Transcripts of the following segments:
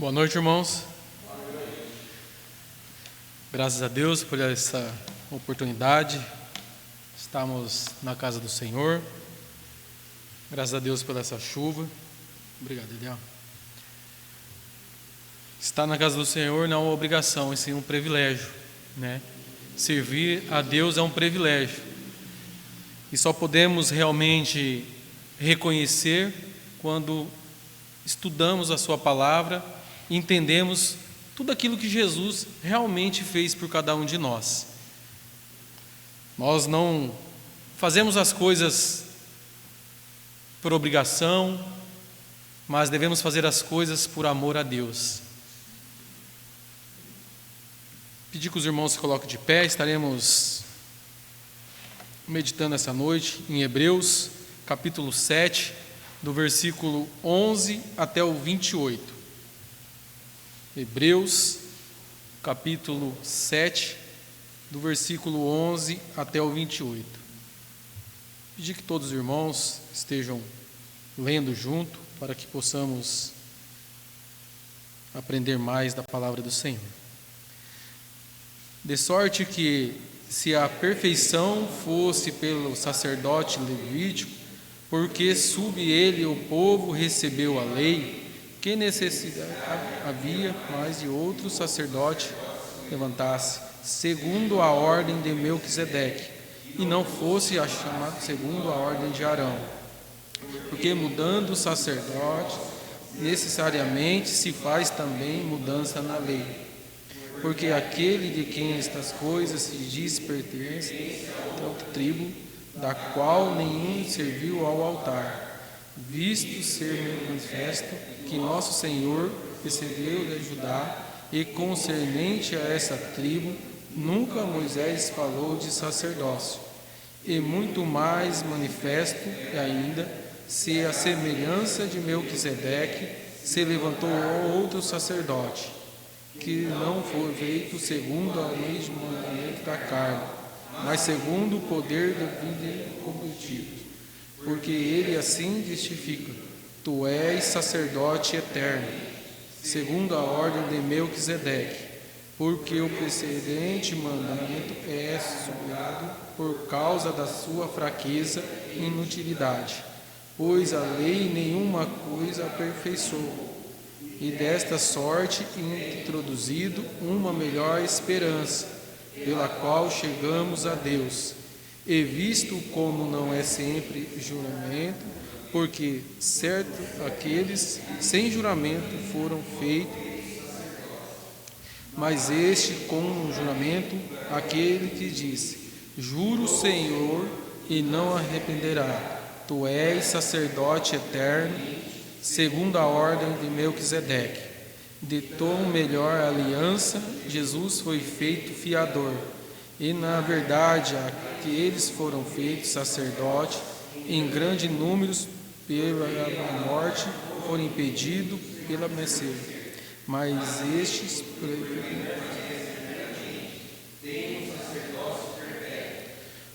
Boa noite, irmãos. Graças a Deus por essa oportunidade. Estamos na casa do Senhor. Graças a Deus por essa chuva. Obrigado, Eliel. Estar na casa do Senhor não é uma obrigação, e sim um privilégio, né? Servir a Deus é um privilégio. E só podemos realmente reconhecer quando estudamos a sua palavra, entendemos tudo aquilo que Jesus realmente fez por cada um de nós. Nós não fazemos as coisas por obrigação, mas devemos fazer as coisas por amor a Deus. Pedir que os irmãos se coloquem de pé. Estaremos meditando essa noite em Hebreus, capítulo 7, do versículo 11 até o 28. Hebreus, capítulo 7, do versículo 11 até o 28. Pedir que todos os irmãos estejam lendo junto, para que possamos aprender mais da palavra do Senhor. De sorte que, se a perfeição fosse pelo sacerdote levítico, porque sob ele o povo recebeu a lei, que necessidade havia mais de outro sacerdote levantasse, segundo a ordem de Melquisedeque, e não fosse a chamada segundo a ordem de Arão? Porque mudando o sacerdote, necessariamente se faz também mudança na lei. Porque aquele de quem estas coisas se diz pertence a outra tribo, da qual nenhum serviu ao altar, visto ser manifesto que nosso Senhor recebeu de Judá, e concernente a essa tribo, nunca Moisés falou de sacerdócio. E muito mais manifesto ainda, se a semelhança de Melquisedeque se levantou outro sacerdote, que não foi feito segundo a mesmo mandamento da carne, mas segundo o poder da vida incorruptível. Porque ele assim testifica: tu és sacerdote eterno, segundo a ordem de Melquisedeque, porque o precedente mandamento é sublevado por causa da sua fraqueza e inutilidade, pois a lei nenhuma coisa aperfeiçoou, e desta sorte introduzido uma melhor esperança, pela qual chegamos a Deus. E visto como não é sempre juramento, porque certo aqueles sem juramento foram feitos, mas este com um juramento, aquele que disse: juro Senhor, e não arrependerá, tu és sacerdote eterno, segundo a ordem de Melquisedeque. De tão melhor aliança, Jesus foi feito fiador, e na verdade aqueles foram feitos sacerdotes em grande número pela morte, foram impedidos pela mercê. Mas estes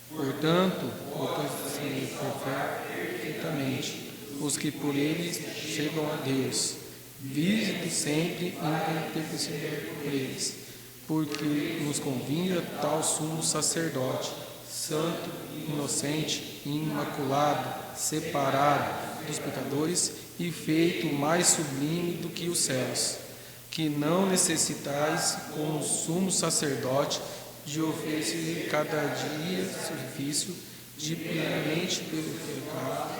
portanto, perfeitamente os que por eles chegam a Deus, vise sempre interceder por eles, porque nos convinha tal sumo sacerdote, santo, inocente, imaculado, separado dos pecadores e feito mais sublime do que os céus, que não necessitais, como sumo sacerdote, de oferecer cada dia sacrifício de plenamente pelo pecado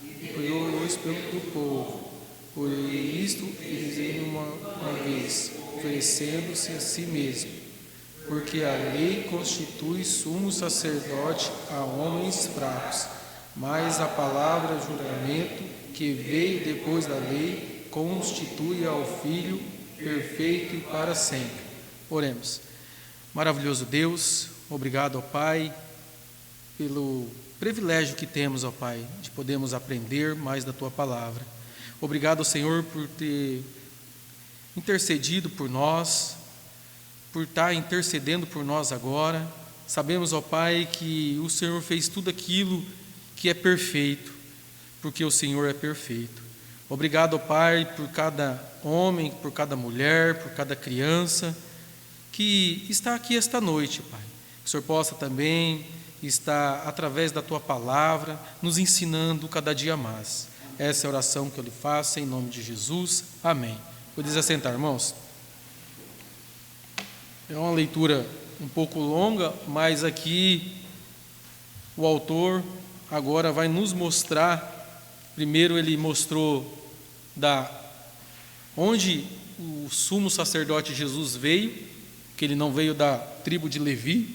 e pelo povo. Por isto eles uma vez, oferecendo-se a si mesmo, porque a lei constitui sumo sacerdote a homens fracos, mas a palavra juramento, que veio depois da lei, constitui ao Filho perfeito e para sempre. Oremos. Maravilhoso Deus, obrigado, ó Pai, pelo privilégio que temos, ó Pai, de podermos aprender mais da Tua palavra. Obrigado, Senhor, por ter intercedido por nós, por estar intercedendo por nós agora. Sabemos, ó Pai, que o Senhor fez tudo aquilo que é perfeito, porque o Senhor é perfeito. Obrigado, Pai, por cada homem, por cada mulher, por cada criança que está aqui esta noite, Pai. Que o Senhor possa também estar, através da Tua palavra, nos ensinando cada dia mais. Essa é a oração que eu lhe faço, em nome de Jesus. Amém. Pode assentar, irmãos. É uma leitura um pouco longa, mas aqui o autor agora vai nos mostrar. Primeiro ele mostrou onde o sumo sacerdote Jesus veio, que ele não veio da tribo de Levi,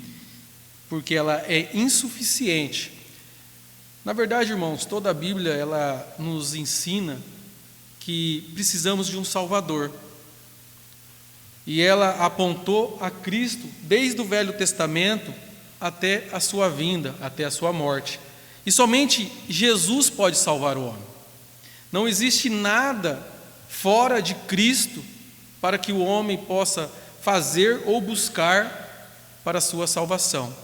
porque ela é insuficiente. Na verdade, irmãos, toda a Bíblia ela nos ensina que precisamos de um Salvador. E ela apontou a Cristo desde o Velho Testamento até a sua vinda, até a sua morte. E somente Jesus pode salvar o homem. Não existe nada fora de Cristo para que o homem possa fazer ou buscar para a sua salvação.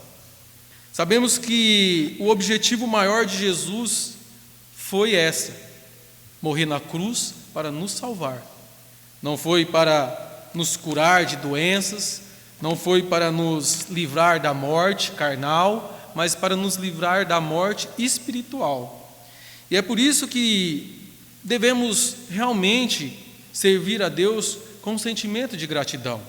Sabemos que o objetivo maior de Jesus foi morrer na cruz para nos salvar. Não foi para nos curar de doenças, não foi para nos livrar da morte carnal, mas para nos livrar da morte espiritual. E é por isso que devemos realmente servir a Deus com um sentimento de gratidão.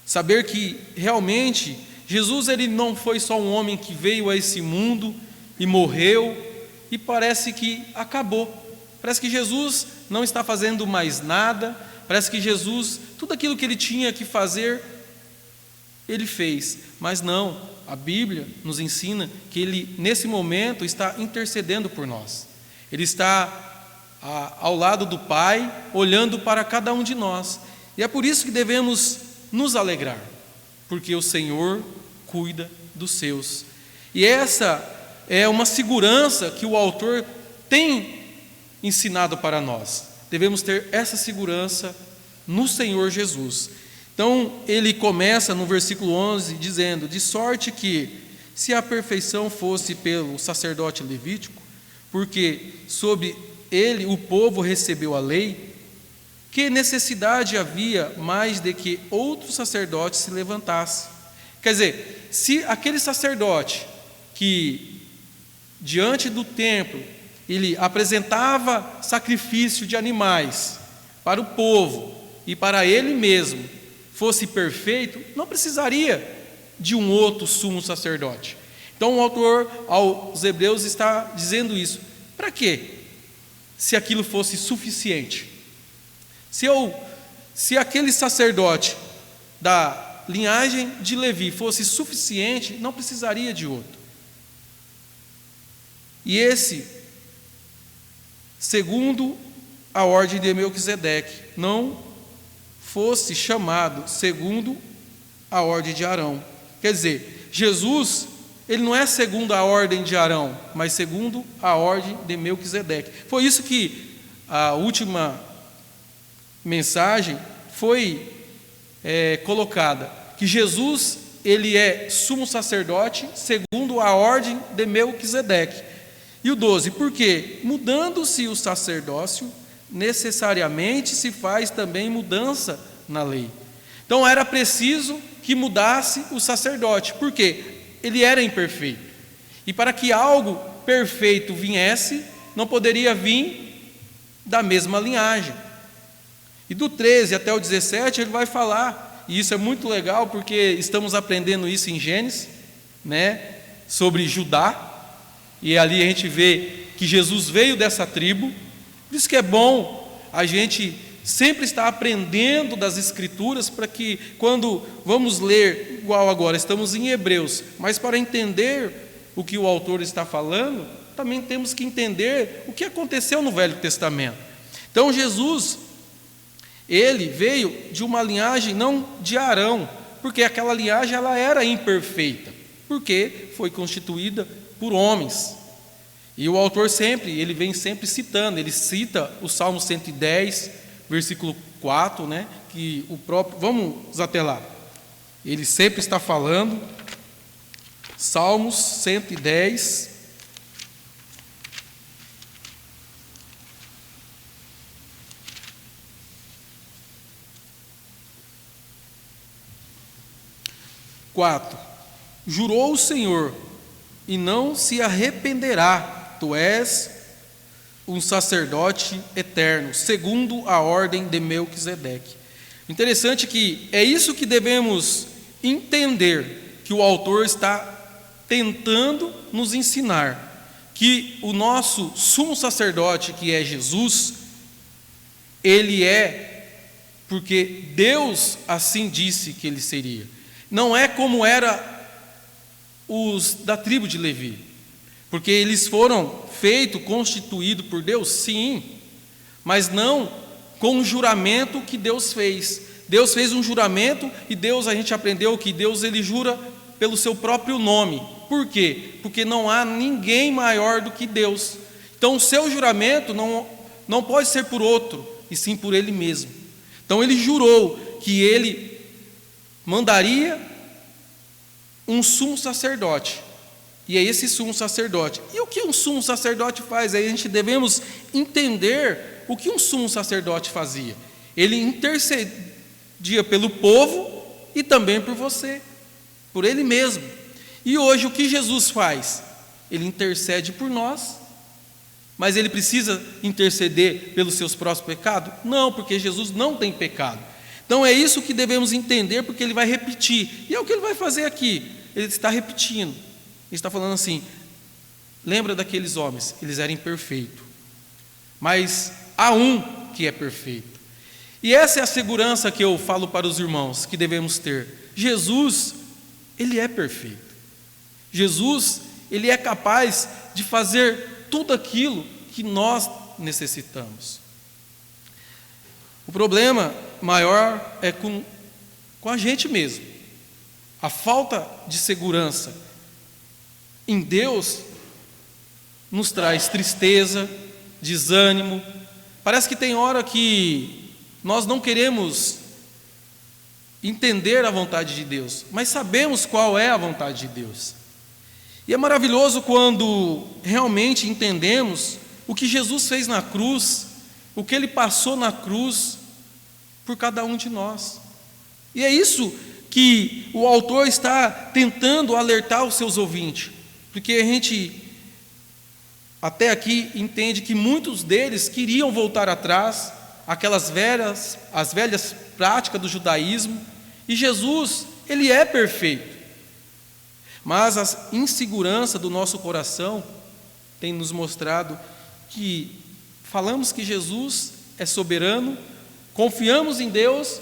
Saber que realmente Jesus ele não foi só um homem que veio a esse mundo e morreu e parece que acabou. Parece que Jesus não está fazendo mais nada, parece que Jesus, tudo aquilo que ele tinha que fazer, ele fez. Mas não, a Bíblia nos ensina que ele nesse momento está intercedendo por nós. Ele está ao lado do Pai, olhando para cada um de nós. E é por isso que devemos nos alegrar, porque o Senhor cuida dos seus. E essa é uma segurança que o autor tem ensinado para nós. Devemos ter essa segurança no Senhor Jesus. Então, ele começa no versículo 11 dizendo: de sorte que, se a perfeição fosse pelo sacerdote levítico, porque sob ele o povo recebeu a lei, que necessidade havia mais de que outro sacerdote se levantasse? Quer dizer, se aquele sacerdote que diante do templo ele apresentava sacrifício de animais para o povo e para ele mesmo fosse perfeito, não precisaria de um outro sumo sacerdote. Então o autor aos Hebreus está dizendo isso. Para quê? Se aquilo fosse suficiente. Se aquele sacerdote da linhagem de Levi fosse suficiente, não precisaria de outro. E esse, segundo a ordem de Melquisedeque, não fosse chamado segundo a ordem de Arão. Quer dizer, Jesus, ele não é segundo a ordem de Arão, mas segundo a ordem de Melquisedeque. Foi isso que a última mensagem foi colocada, que Jesus ele é sumo sacerdote segundo a ordem de Melquisedeque. E o 12, porque mudando-se o sacerdócio, necessariamente se faz também mudança na lei. Então era preciso que mudasse o sacerdote, porque ele era imperfeito. E para que algo perfeito viesse, não poderia vir da mesma linhagem. E do 13 até o 17 ele vai falar, e isso é muito legal porque estamos aprendendo isso em Gênesis, sobre Judá, e ali a gente vê que Jesus veio dessa tribo. Por isso que é bom a gente sempre estar aprendendo das Escrituras, para que quando vamos ler, igual agora, estamos em Hebreus, mas para entender o que o autor está falando, também temos que entender o que aconteceu no Velho Testamento. Então Jesus, ele veio de uma linhagem não de Arão, porque aquela linhagem ela era imperfeita, porque foi constituída por homens. E o autor ele vem sempre citando, ele cita o Salmo 110, versículo 4, que o próprio, vamos até lá, ele sempre está falando, Salmos 110, 4. Jurou o Senhor, e não se arrependerá, tu és um sacerdote eterno, segundo a ordem de Melquisedeque. Interessante que é isso que devemos entender, que o autor está tentando nos ensinar, que o nosso sumo sacerdote, que é Jesus, ele é porque Deus assim disse que ele seria. Não é como era os da tribo de Levi, porque eles foram feitos, constituídos por Deus, sim, mas não com um juramento que Deus fez. Deus fez um juramento e Deus, a gente aprendeu que Deus ele jura pelo seu próprio nome. Por quê? Porque não há ninguém maior do que Deus. Então o seu juramento não pode ser por outro, e sim por ele mesmo. Então ele jurou que ele mandaria um sumo sacerdote, e é esse sumo sacerdote. E o que um sumo sacerdote faz? Aí a gente devemos entender o que um sumo sacerdote fazia. Ele intercedia pelo povo e também por você, por ele mesmo. E hoje o que Jesus faz? Ele intercede por nós, mas ele precisa interceder pelos seus próprios pecados? Não, porque Jesus não tem pecado. Então é isso que devemos entender, porque ele vai repetir. E é o que ele vai fazer aqui. Ele está repetindo. Ele está falando assim: lembra daqueles homens, eles eram imperfeitos, mas há um que é perfeito. E essa é a segurança que eu falo para os irmãos que devemos ter. Jesus, ele é perfeito. Jesus, ele é capaz de fazer tudo aquilo que nós necessitamos. O problema maior é com a gente mesmo. A falta de segurança em Deus nos traz tristeza, desânimo. Parece que tem hora que nós não queremos entender a vontade de Deus, mas sabemos qual é a vontade de Deus. E é maravilhoso quando realmente entendemos o que Jesus fez na cruz, o que Ele passou na cruz por cada um de nós. E é isso que o autor está tentando alertar os seus ouvintes, porque a gente até aqui entende que muitos deles queriam voltar atrás, as velhas práticas do judaísmo, e Jesus, ele é perfeito. Mas a insegurança do nosso coração tem nos mostrado que falamos que Jesus é soberano, confiamos em Deus,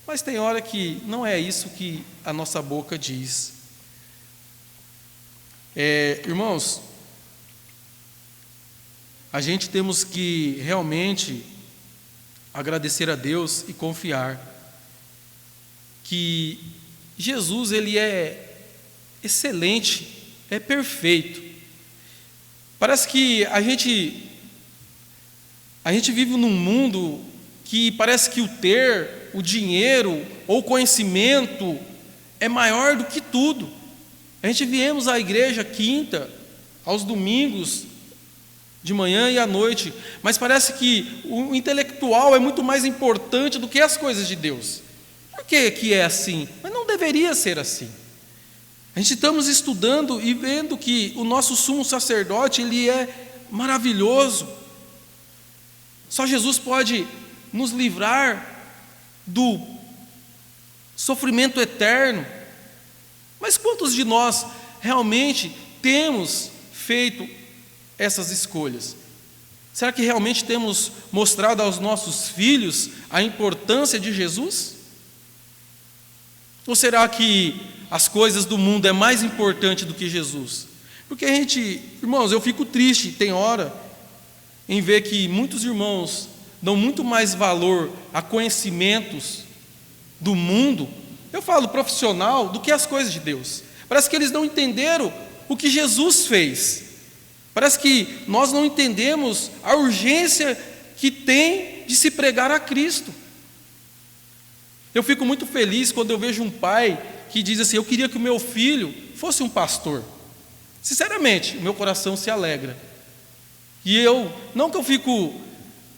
mas tem hora que não é isso que a nossa boca diz. Irmãos, a gente temos que realmente agradecer a Deus e confiar que Jesus, ele é excelente, é perfeito. Parece que a gente vive num mundo que parece que o dinheiro ou o conhecimento é maior do que tudo. A gente viemos à igreja quinta, aos domingos, de manhã e à noite, mas parece que o intelectual é muito mais importante do que as coisas de Deus. Por que é assim? Mas não deveria ser assim. A gente estamos estudando e vendo que o nosso sumo sacerdote, ele é maravilhoso. Só Jesus pode nos livrar do sofrimento eterno. Mas quantos de nós realmente temos feito essas escolhas? Será que realmente temos mostrado aos nossos filhos a importância de Jesus? Ou será que as coisas do mundo é mais importante do que Jesus? Porque irmãos, eu fico triste, tem hora, em ver que muitos irmãos dão muito mais valor a conhecimentos do mundo, eu falo profissional, do que as coisas de Deus. Parece que eles não entenderam o que Jesus fez. Parece que nós não entendemos a urgência que tem de se pregar a Cristo. Eu fico muito feliz quando eu vejo um pai que diz assim: eu queria que o meu filho fosse um pastor. Sinceramente, o meu coração se alegra. E não que eu fico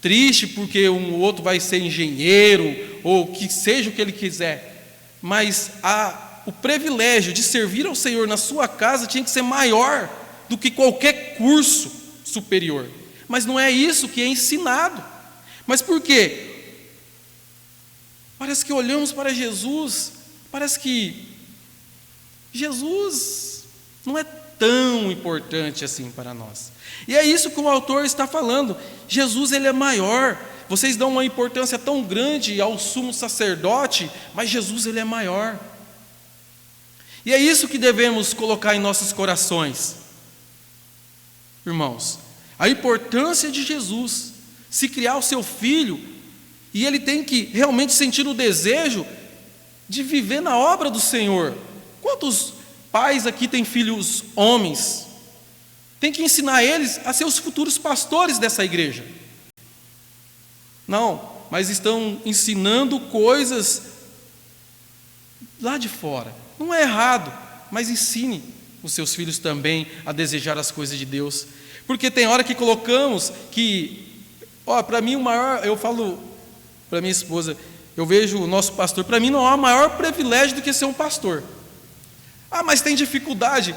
triste porque um outro vai ser engenheiro, ou que seja o que ele quiser, mas a o privilégio de servir ao Senhor na sua casa tinha que ser maior do que qualquer curso superior. Mas não é isso que é ensinado. Mas por quê? Parece que olhamos para Jesus, parece que Jesus não é tão importante assim para nós. E é isso que o autor está falando. Jesus, ele é maior. Vocês dão uma importância tão grande ao sumo sacerdote, mas Jesus, ele é maior. E é isso que devemos colocar em nossos corações, irmãos. A importância de Jesus, se criar o seu filho, e ele tem que realmente sentir o desejo de viver na obra do Senhor. Quantos pais aqui têm filhos homens? Tem que ensinar eles a ser os futuros pastores dessa igreja. Não, mas estão ensinando coisas lá de fora. Não é errado, mas ensine os seus filhos também a desejar as coisas de Deus. Porque tem hora que colocamos que, para mim o maior, eu falo para minha esposa, eu vejo o nosso pastor, para mim não há maior privilégio do que ser um pastor. Mas tem dificuldade.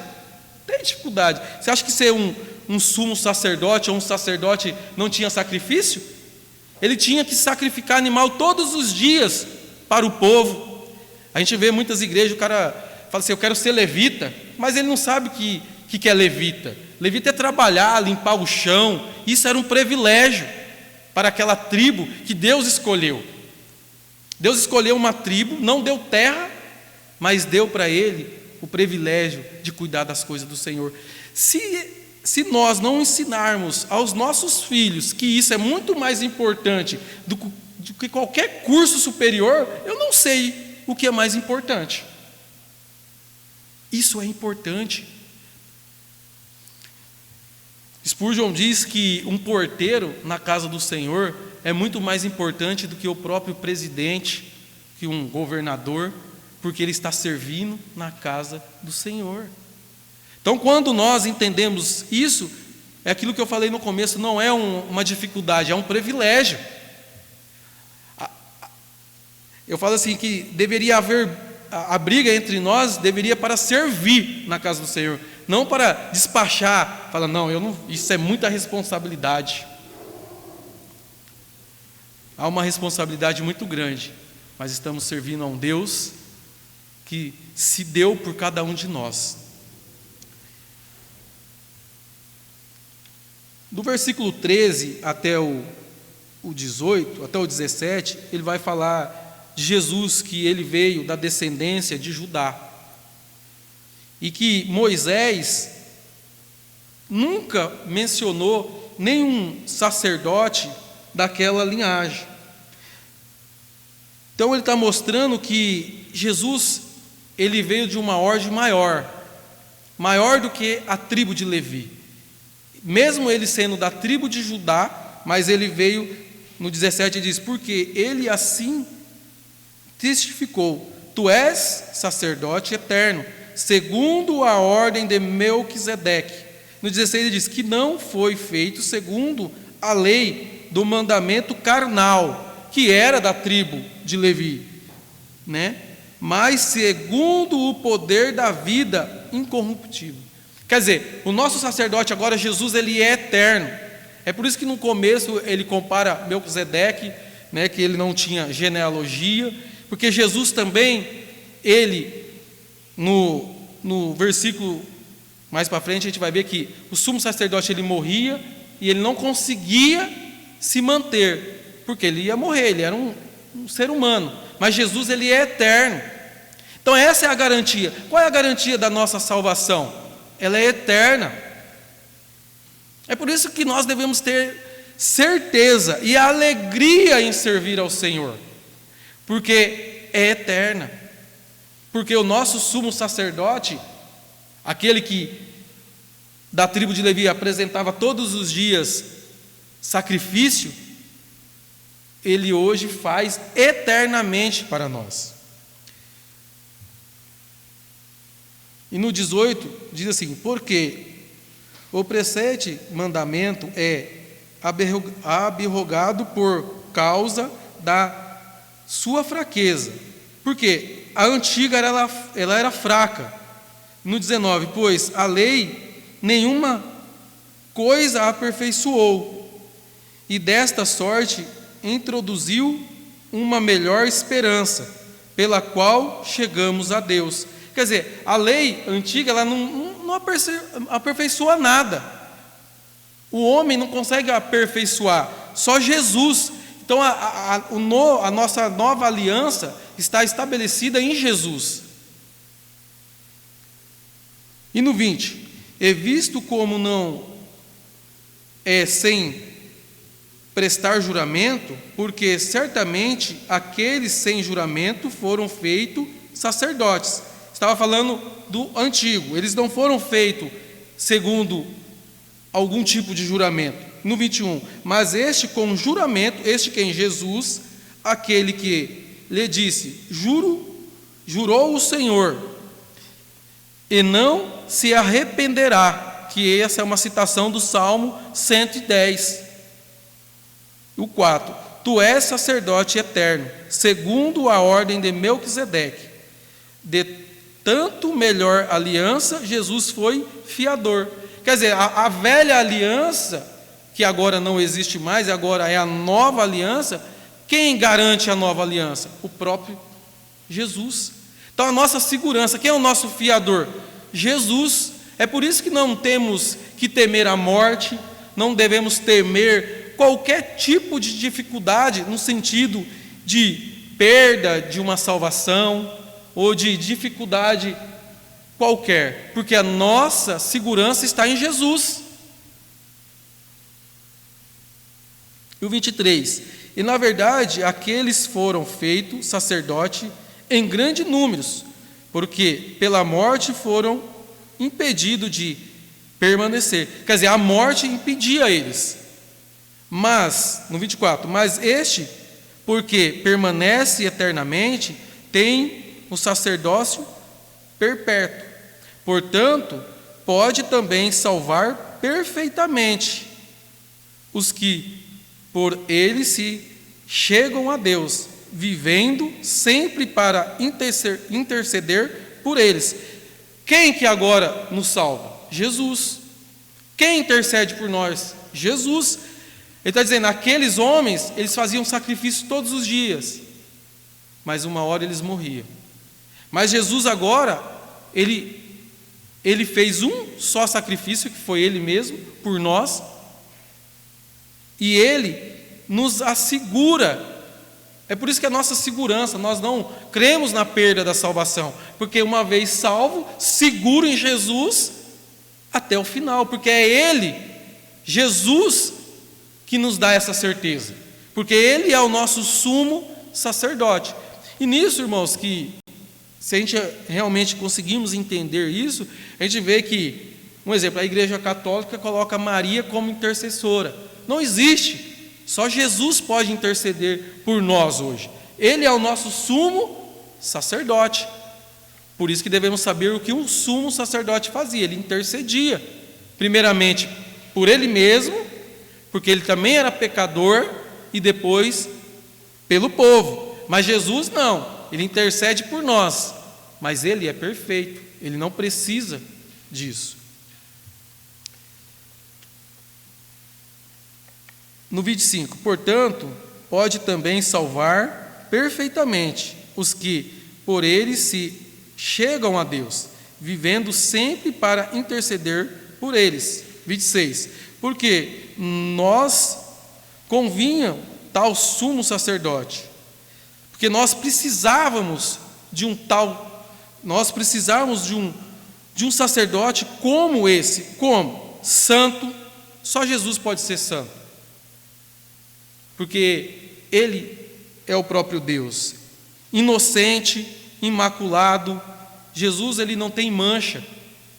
Tem dificuldade. Você acha que ser um sumo sacerdote ou um sacerdote não tinha sacrifício? Ele tinha que sacrificar animal todos os dias para o povo. A gente vê muitas igrejas, o cara fala assim, eu quero ser levita, mas ele não sabe o que é levita. Levita é trabalhar, limpar o chão. Isso era um privilégio para aquela tribo que Deus escolheu. Deus escolheu uma tribo, não deu terra, mas deu para ele o privilégio de cuidar das coisas do Senhor. Se nós não ensinarmos aos nossos filhos que isso é muito mais importante do que qualquer curso superior, eu não sei o que é mais importante. Isso é importante. Spurgeon diz que um porteiro na casa do Senhor é muito mais importante do que o próprio presidente, que um governador, porque ele está servindo na casa do Senhor. Então, quando nós entendemos isso, é aquilo que eu falei no começo, não é uma dificuldade, é um privilégio. Eu falo assim que deveria haver, a briga entre nós deveria para servir na casa do Senhor, não para despachar, fala, não, isso é muita responsabilidade. Há uma responsabilidade muito grande, mas estamos servindo a um Deus que se deu por cada um de nós. Do versículo 13 até o 18, até o 17, ele vai falar de Jesus, que ele veio da descendência de Judá. E que Moisés nunca mencionou nenhum sacerdote daquela linhagem. Então ele está mostrando que Jesus, ele veio de uma ordem maior do que a tribo de Levi. Mesmo ele sendo da tribo de Judá, mas ele veio, no 17 diz, porque ele assim testificou, tu és sacerdote eterno, segundo a ordem de Melquisedeque. No 16 ele diz, que não foi feito segundo a lei do mandamento carnal, que era da tribo de Levi, né? Mas segundo o poder da vida incorruptível. Quer dizer, o nosso sacerdote agora, Jesus, ele é eterno. É por isso que no começo ele compara Melquisedeque, né, que ele não tinha genealogia, porque Jesus também, ele, no versículo mais para frente, a gente vai ver que o sumo sacerdote, ele morria e ele não conseguia se manter, porque ele ia morrer, ele era um ser humano, mas Jesus, ele é eterno. Então essa é a garantia. Qual é a garantia da nossa salvação? Ela é eterna. É por isso que nós devemos ter certeza e alegria em servir ao Senhor, porque é eterna. Porque o nosso sumo sacerdote, aquele que da tribo de Levi apresentava todos os dias sacrifício, ele hoje faz eternamente para nós. E no 18 diz assim, porque o presente mandamento é abrogado por causa da sua fraqueza. Porque a antiga ela era fraca. No 19, pois a lei nenhuma coisa aperfeiçoou, e desta sorte introduziu uma melhor esperança, pela qual chegamos a Deus. Quer dizer, a lei antiga ela não aperfeiçoa nada. O homem não consegue aperfeiçoar, só Jesus. Então a nossa nova aliança está estabelecida em Jesus. E no 20, e visto como não é sem prestar juramento, porque certamente aqueles sem juramento foram feitos sacerdotes. Estava falando do antigo, eles não foram feitos segundo algum tipo de juramento. No 21, mas este com juramento, este quem? Jesus, aquele que lhe disse, jurou o Senhor, e não se arrependerá, que essa é uma citação do Salmo 110. O 4, tu és sacerdote eterno, segundo a ordem de Melquisedeque. De tanto melhor aliança, Jesus foi fiador. Quer dizer, a velha aliança, que agora não existe mais, agora é a nova aliança. Quem garante a nova aliança? O próprio Jesus. Então a nossa segurança, quem é o nosso fiador? Jesus. É por isso que não temos que temer a morte, não devemos temer qualquer tipo de dificuldade no sentido de perda de uma salvação ou de dificuldade qualquer, porque a nossa segurança está em Jesus. E o 23, e na verdade aqueles foram feitos sacerdote em grandes números, porque pela morte foram impedidos de permanecer. Quer dizer, a morte impedia eles. Mas, no 24, mas este, porque permanece eternamente, tem o sacerdócio perpétuo. Portanto, pode também salvar perfeitamente os que por ele se chegam a Deus, vivendo sempre para interceder por eles. Quem que agora nos salva? Jesus. Quem intercede por nós? Jesus. Ele está dizendo, aqueles homens, eles faziam sacrifício todos os dias, mas uma hora eles morriam. Mas Jesus agora, ele fez um só sacrifício, que foi ele mesmo, por nós, e ele nos assegura. É por isso que a nossa segurança, nós não cremos na perda da salvação, porque uma vez salvo, seguro em Jesus até o final, porque é ele, Jesus, que nos dá essa certeza, porque ele é o nosso sumo sacerdote. E nisso, irmãos, que se a gente realmente conseguimos entender isso, a gente vê que, um exemplo, a Igreja Católica coloca Maria como intercessora. Não existe, só Jesus pode interceder por nós hoje. Ele é o nosso sumo sacerdote. Por isso que devemos saber o que um sumo sacerdote fazia. Ele intercedia, primeiramente por ele mesmo, porque ele também era pecador, e depois pelo povo. Mas Jesus não, ele intercede por nós, mas ele é perfeito, ele não precisa disso. No 25, portanto, pode também salvar perfeitamente os que por ele se chegam a Deus, vivendo sempre para interceder por eles. 26, porque nós convinha tal sumo sacerdote, porque nós precisávamos de um sacerdote como esse. Como? Santo. Só Jesus pode ser santo, porque ele é o próprio Deus, inocente, imaculado. Jesus, ele não tem mancha,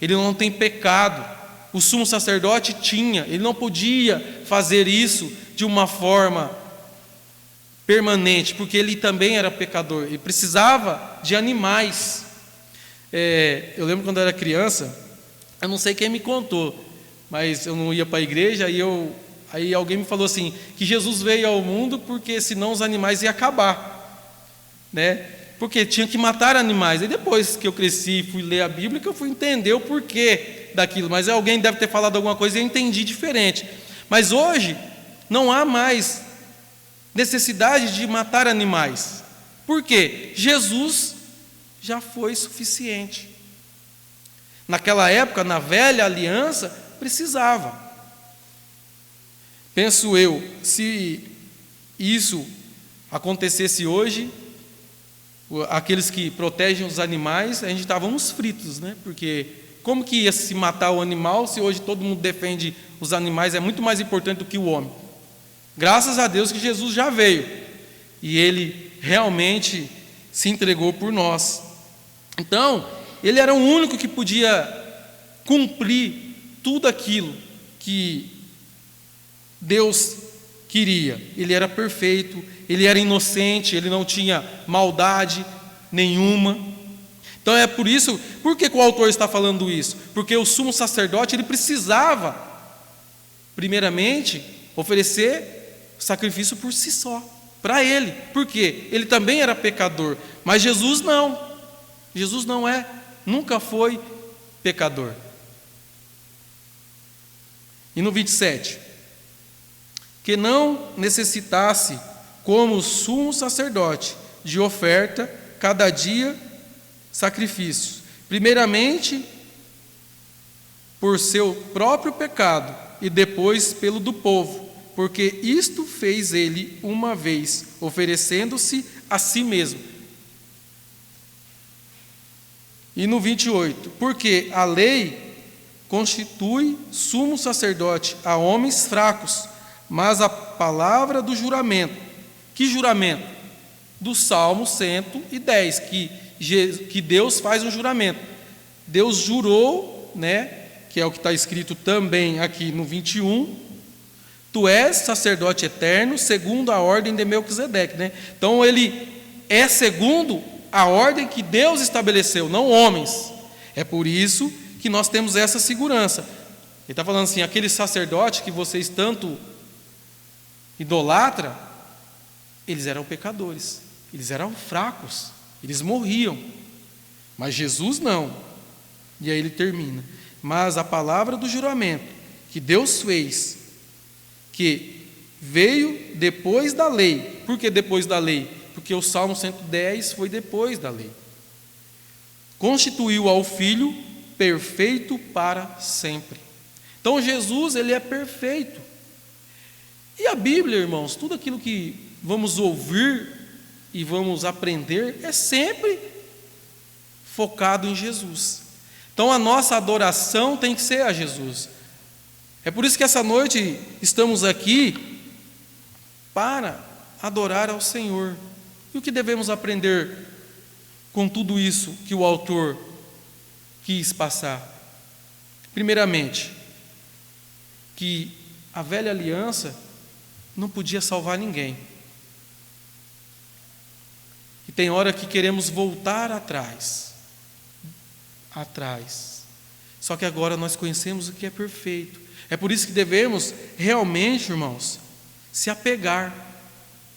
ele não tem pecado. O sumo sacerdote tinha, ele não podia fazer isso de uma forma permanente, porque ele também era pecador, ele precisava de animais. Eu lembro quando eu era criança, eu não sei quem me contou, mas eu não ia para a igreja, aí alguém me falou assim, que Jesus veio ao mundo porque senão os animais iam acabar, né? Porque tinha que matar animais. E depois que eu cresci e fui ler a Bíblia, que eu fui entender o porquê daquilo. Mas alguém deve ter falado alguma coisa e eu entendi diferente. Mas hoje não há mais necessidade de matar animais. Por quê? Jesus já foi suficiente. Naquela época, na velha aliança, precisava. Penso eu, se isso acontecesse hoje, aqueles que protegem os animais, a gente estávamos fritos, né? Porque como que ia se matar o animal se hoje todo mundo defende os animais, é muito mais importante do que o homem. Graças a Deus que Jesus já veio e Ele realmente se entregou por nós. Então, Ele era o único que podia cumprir tudo aquilo que Deus queria. Ele era perfeito, Ele era inocente, Ele não tinha maldade nenhuma. Então é por isso, por que o autor está falando isso? Porque o sumo sacerdote, ele precisava, primeiramente, oferecer sacrifício por si só, para ele. Por quê? Ele também era pecador, mas Jesus não. Jesus não é, nunca foi pecador. E no 27, que não necessitasse, como sumo sacerdote, de oferta, cada dia sacrifícios, primeiramente por seu próprio pecado e depois pelo do povo, porque isto fez ele uma vez, oferecendo-se a si mesmo. E no 28, porque a lei constitui sumo sacerdote a homens fracos, mas a palavra do juramento, que juramento? Do Salmo 110, que Deus faz um juramento. Deus jurou, né, que é o que está escrito também aqui no 21, tu és sacerdote eterno, segundo a ordem de Melquisedeque, né? Então ele é segundo a ordem que Deus estabeleceu, não homens. É por isso que nós temos essa segurança. Ele está falando assim, aquele sacerdote que vocês tanto idolatram, eles eram pecadores, eles eram fracos, eles morriam, mas Jesus não. E aí ele termina, mas a palavra do juramento que Deus fez, que veio depois da lei. Por que depois da lei? Porque o Salmo 110 foi depois da lei. Constituiu ao Filho perfeito para sempre. Então Jesus, ele é perfeito. E a Bíblia, irmãos, tudo aquilo que vamos ouvir e vamos aprender é sempre focado em Jesus. Então a nossa adoração tem que ser a Jesus. É por isso que essa noite estamos aqui para adorar ao Senhor. E o que devemos aprender com tudo isso que o autor quis passar? Primeiramente, que a velha aliança não podia salvar ninguém. E tem hora que queremos voltar atrás. Só que agora nós conhecemos o que é perfeito. É por isso que devemos realmente, irmãos, se apegar.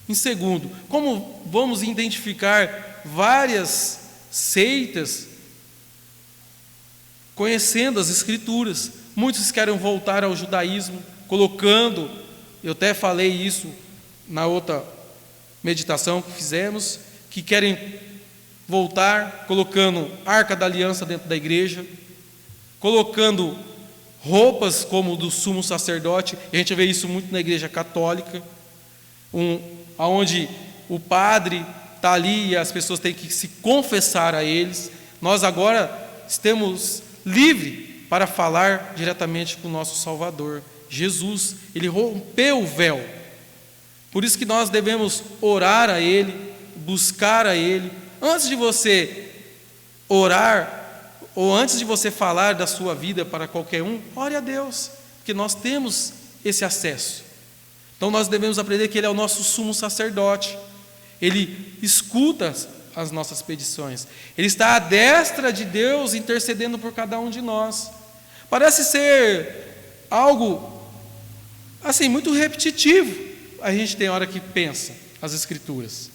Em segundo, como vamos identificar várias seitas conhecendo as Escrituras? Muitos querem voltar ao judaísmo, colocando, eu até falei isso na outra meditação que fizemos, que querem voltar colocando a Arca da Aliança dentro da igreja, colocando roupas como do sumo sacerdote. A gente vê isso muito na igreja católica, onde o padre está ali e as pessoas têm que se confessar a eles. Nós agora estamos livres para falar diretamente com o nosso Salvador. Jesus, Ele rompeu o véu. Por isso que nós devemos orar a Ele, buscar a Ele. Antes de você orar, ou antes de você falar da sua vida para qualquer um, ore a Deus, porque nós temos esse acesso. Então nós devemos aprender que Ele é o nosso sumo sacerdote. Ele escuta as nossas petições. Ele está à destra de Deus intercedendo por cada um de nós. Parece ser algo assim muito repetitivo. A gente tem hora que pensa as Escrituras.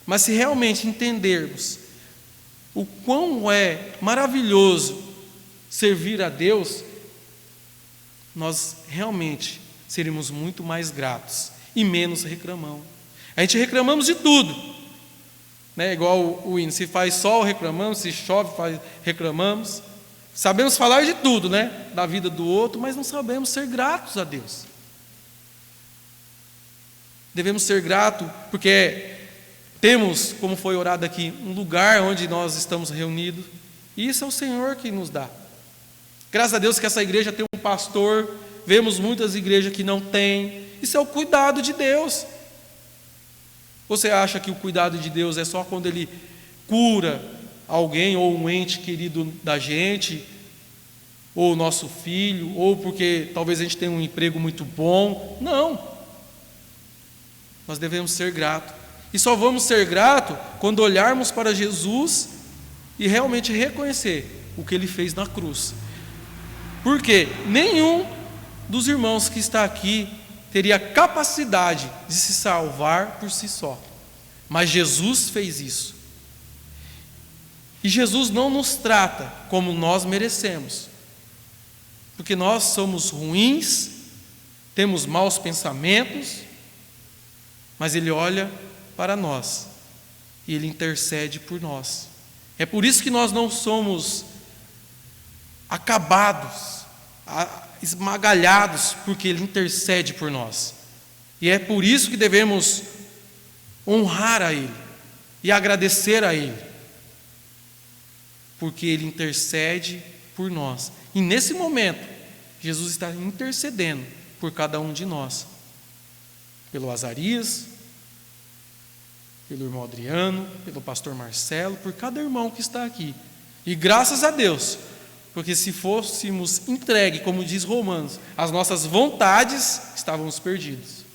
Mas se realmente entendermos o quão é maravilhoso servir a Deus, nós realmente seremos muito mais gratos e menos reclamão. A gente reclamamos de tudo, né? Igual o hino, se faz sol reclamamos, se chove reclamamos. Sabemos falar de tudo, né? Da vida do outro, mas não sabemos ser gratos a Deus. Devemos ser gratos porque temos, como foi orado aqui, um lugar onde nós estamos reunidos, e isso é o Senhor que nos dá. Graças a Deus que essa igreja tem um pastor, vemos muitas igrejas que não têm. Isso é o cuidado de Deus. Você acha que o cuidado de Deus é só quando Ele cura alguém ou um ente querido da gente, ou o nosso filho, ou porque talvez a gente tenha um emprego muito bom? Não. Nós devemos ser gratos. E só vamos ser gratos quando olharmos para Jesus e realmente reconhecer o que Ele fez na cruz. Porque nenhum dos irmãos que está aqui teria capacidade de se salvar por si só. Mas Jesus fez isso. E Jesus não nos trata como nós merecemos. Porque nós somos ruins, temos maus pensamentos, mas Ele olha para nós e Ele intercede por nós. É por isso que nós não somos acabados, esmagalhados, porque Ele intercede por nós. E é por isso que devemos honrar a Ele e agradecer a Ele, porque Ele intercede por nós. E nesse momento, Jesus está intercedendo por cada um de nós, pelo Azarias, pelo irmão Adriano, pelo pastor Marcelo, por cada irmão que está aqui. E graças a Deus, porque se fôssemos entregues, como diz Romanos, as nossas vontades, estávamos perdidos.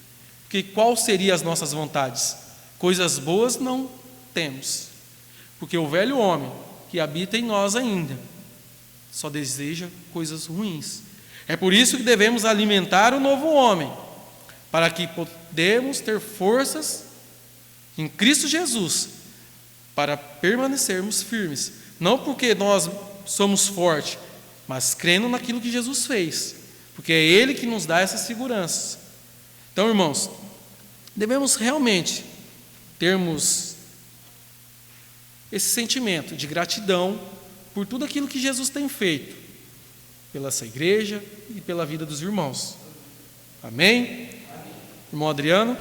Porque qual seriam as nossas vontades? Coisas boas não temos. Porque o velho homem que habita em nós ainda só deseja coisas ruins. É por isso que devemos alimentar o novo homem, para que podemos ter forças em Cristo Jesus, para permanecermos firmes. Não porque nós somos fortes, mas crendo naquilo que Jesus fez, porque é Ele que nos dá essa segurança. Então, irmãos, devemos realmente termos esse sentimento de gratidão por tudo aquilo que Jesus tem feito, pela essa igreja e pela vida dos irmãos. Amém? Irmão Adriano?